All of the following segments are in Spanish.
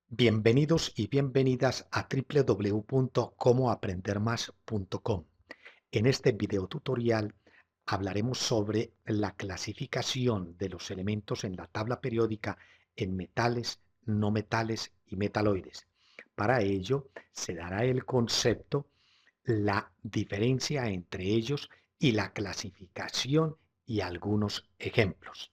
Bienvenidos y bienvenidas a www.comoaprendermas.com. En este video tutorial hablaremos sobre la clasificación de los elementos en la tabla periódica en metales, no metales y metaloides. Para ello se dará el concepto, la diferencia entre ellos y la clasificación y algunos ejemplos.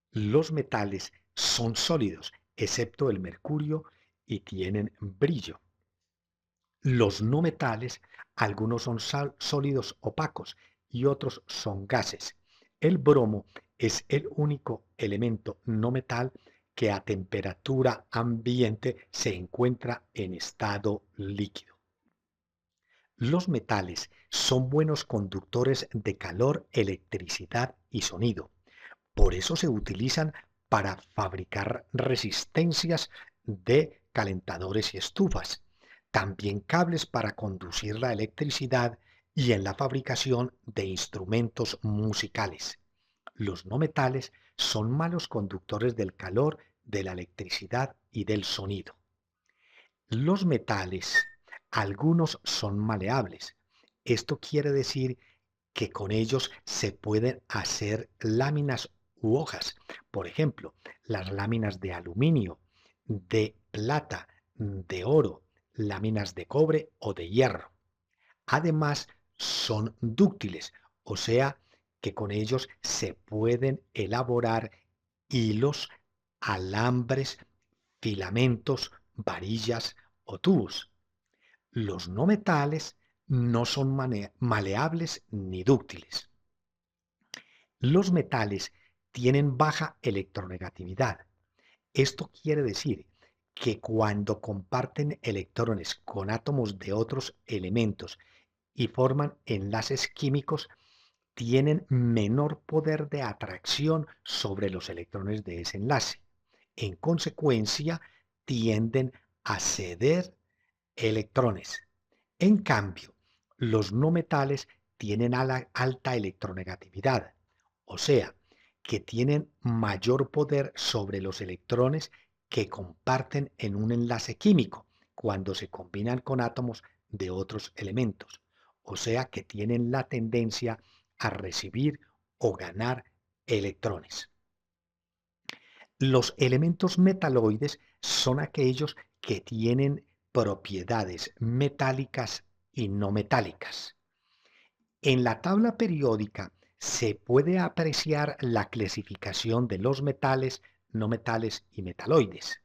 Los metales son sólidos, excepto el mercurio, y tienen brillo. Los no metales, algunos son sólidos opacos y otros son gases. El bromo es el único elemento no metal que a temperatura ambiente se encuentra en estado líquido. Los metales son buenos conductores de calor, electricidad y sonido. Por eso se utilizan para fabricar resistencias de calentadores y estufas, también cables para conducir la electricidad y en la fabricación de instrumentos musicales. Los no metales son malos conductores del calor, de la electricidad y del sonido. Los metales, algunos son maleables. Esto quiere decir que con ellos se pueden hacer láminas u hojas. Por ejemplo, las láminas de aluminio, de plata, de oro, láminas de cobre o de hierro. Además, son dúctiles, o sea, que con ellos se pueden elaborar hilos, alambres, filamentos, varillas o tubos. Los no metales no son maleables ni dúctiles. Los metales tienen baja electronegatividad. Esto quiere decir que cuando comparten electrones con átomos de otros elementos y forman enlaces químicos, tienen menor poder de atracción sobre los electrones de ese enlace. En consecuencia, tienden a ceder electrones. En cambio, los no metales tienen alta electronegatividad, o sea, que tienen mayor poder sobre los electrones que comparten en un enlace químico cuando se combinan con átomos de otros elementos, o sea, que tienen la tendencia a recibir o ganar electrones. Los elementos metaloides son aquellos que tienen propiedades metálicas y no metálicas. En la tabla periódica se puede apreciar la clasificación de los metales, no metales y metaloides.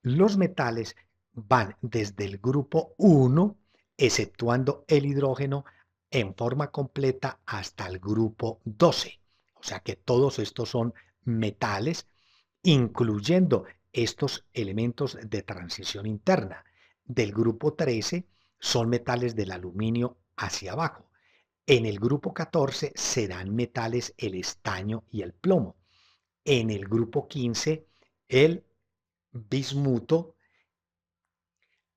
Los metales van desde el grupo 1, exceptuando el hidrógeno, en forma completa hasta el grupo 12. O sea que todos estos son metales, incluyendo estos elementos de transición interna. Del grupo 13 son metales del aluminio hacia abajo. En el grupo 14 serán metales el estaño y el plomo. En el grupo 15 el bismuto.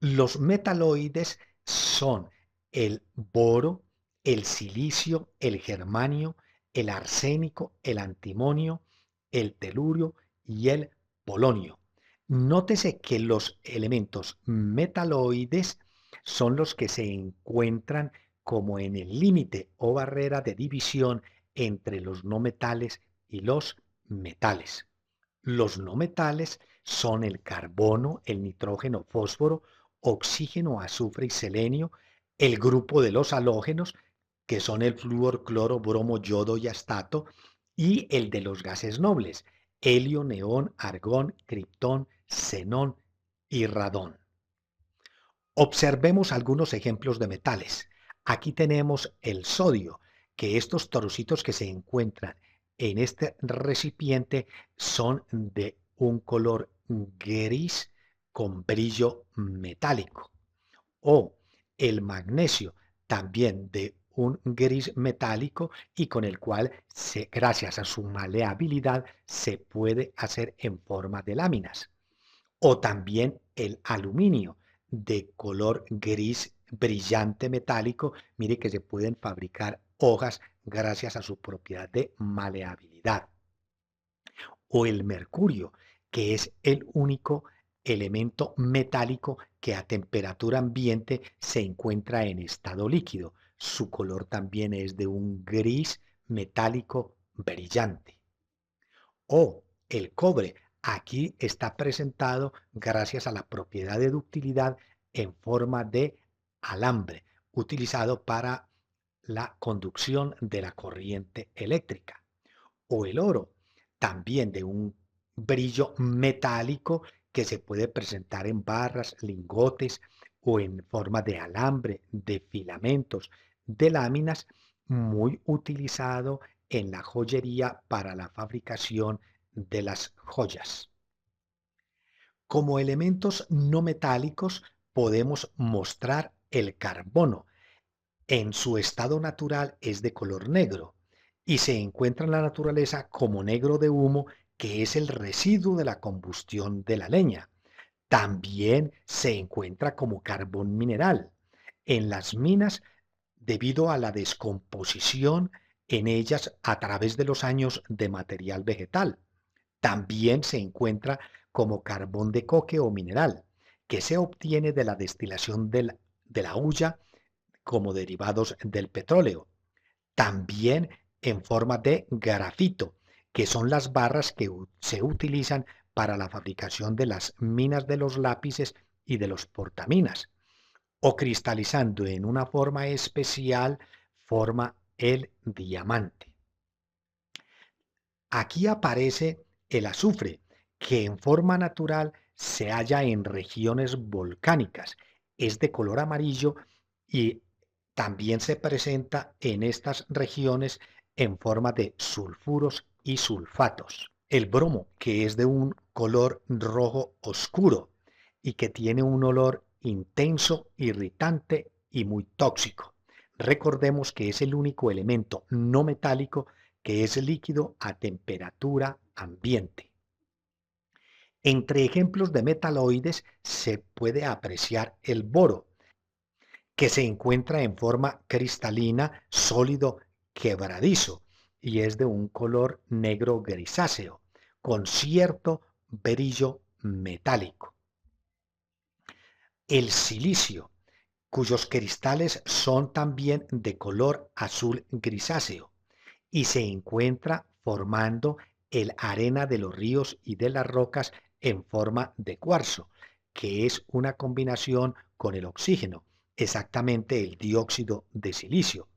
Los metaloides son el boro, el silicio, el germanio, el arsénico, el antimonio, el telurio y el polonio. Nótese que los elementos metaloides son los que se encuentran como en el límite o barrera de división entre los no metales y los metales. Los no metales son el carbono, el nitrógeno, fósforo, oxígeno, azufre y selenio, el grupo de los halógenos, que son el flúor, cloro, bromo, yodo y astato, y el de los gases nobles, helio, neón, argón, criptón, xenón y radón. Observemos algunos ejemplos de metales. Aquí tenemos el sodio, que estos trocitos que se encuentran en este recipiente son de un color gris con brillo metálico. O el magnesio, también de un gris metálico y con el cual, gracias a su maleabilidad, se puede hacer en forma de láminas. O también el aluminio de color gris brillante metálico. Mire que se pueden fabricar hojas gracias a su propiedad de maleabilidad. O el mercurio, que es el único elemento metálico que a temperatura ambiente se encuentra en estado líquido. Su color también es de un gris metálico brillante. O el cobre. Aquí está presentado gracias a la propiedad de ductilidad en forma de alambre, utilizado para la conducción de la corriente eléctrica. O el oro, también de un brillo metálico que se puede presentar en barras, lingotes o en forma de alambre, de filamentos, de láminas, muy utilizado en la joyería para la fabricación de las joyas. Como elementos no metálicos podemos mostrar el carbono. En su estado natural es de color negro y se encuentra en la naturaleza como negro de humo, que es el residuo de la combustión de la leña. También se encuentra como carbón mineral en las minas debido a la descomposición en ellas a través de los años de material vegetal. También se encuentra como carbón de coque o mineral, que se obtiene de la destilación de la hulla como derivados del petróleo. También en forma de grafito, que son las barras que se utilizan para la fabricación de las minas de los lápices y de los portaminas, o cristalizando en una forma especial, forma el diamante. Aquí aparece el azufre, que en forma natural se halla en regiones volcánicas. Es de color amarillo y también se presenta en estas regiones en forma de sulfuros y sulfatos. El bromo, que es de un color rojo oscuro y que tiene un olor intenso, irritante y muy tóxico. Recordemos que es el único elemento no metálico que es líquido a temperatura ambiente. Entre ejemplos de metaloides se puede apreciar el boro, que se encuentra en forma cristalina, sólido, quebradizo, y es de un color negro grisáceo, con cierto brillo metálico. El silicio, cuyos cristales son también de color azul grisáceo, y se encuentra formando el arena de los ríos y de las rocas en forma de cuarzo, que es una combinación con el oxígeno, exactamente el dióxido de silicio.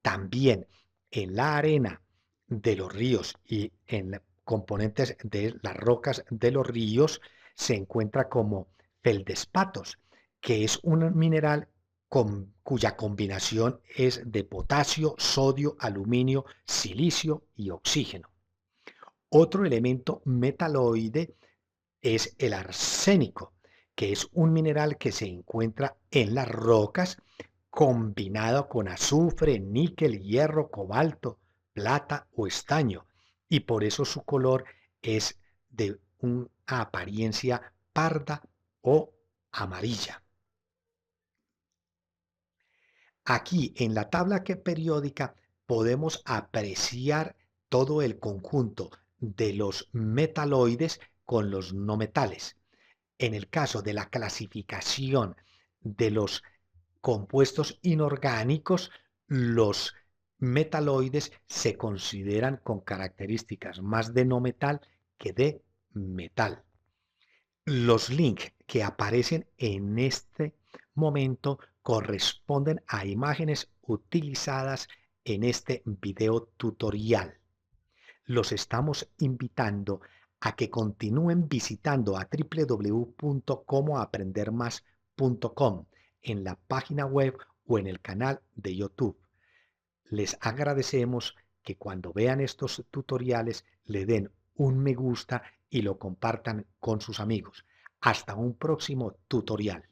También en la arena de los ríos y en componentes de las rocas de los ríos se encuentra como feldespatos, que es un mineral cuya combinación es de potasio, sodio, aluminio, silicio y oxígeno. Otro elemento metaloide es el arsénico, que es un mineral que se encuentra en las rocas combinado con azufre, níquel, hierro, cobalto, plata o estaño, y por eso su color es de una apariencia parda o amarilla. Aquí en la tabla periódica podemos apreciar todo el conjunto de los metaloides con los no metales. En el caso de la clasificación de los compuestos inorgánicos, los metaloides se consideran con características más de no metal que de metal. Los links que aparecen en este momento corresponden a imágenes utilizadas en este video tutorial. Los estamos invitando a que continúen visitando a www.comoaprendermas.com en la página web o en el canal de YouTube. Les agradecemos que cuando vean estos tutoriales le den un me gusta y lo compartan con sus amigos. Hasta un próximo tutorial.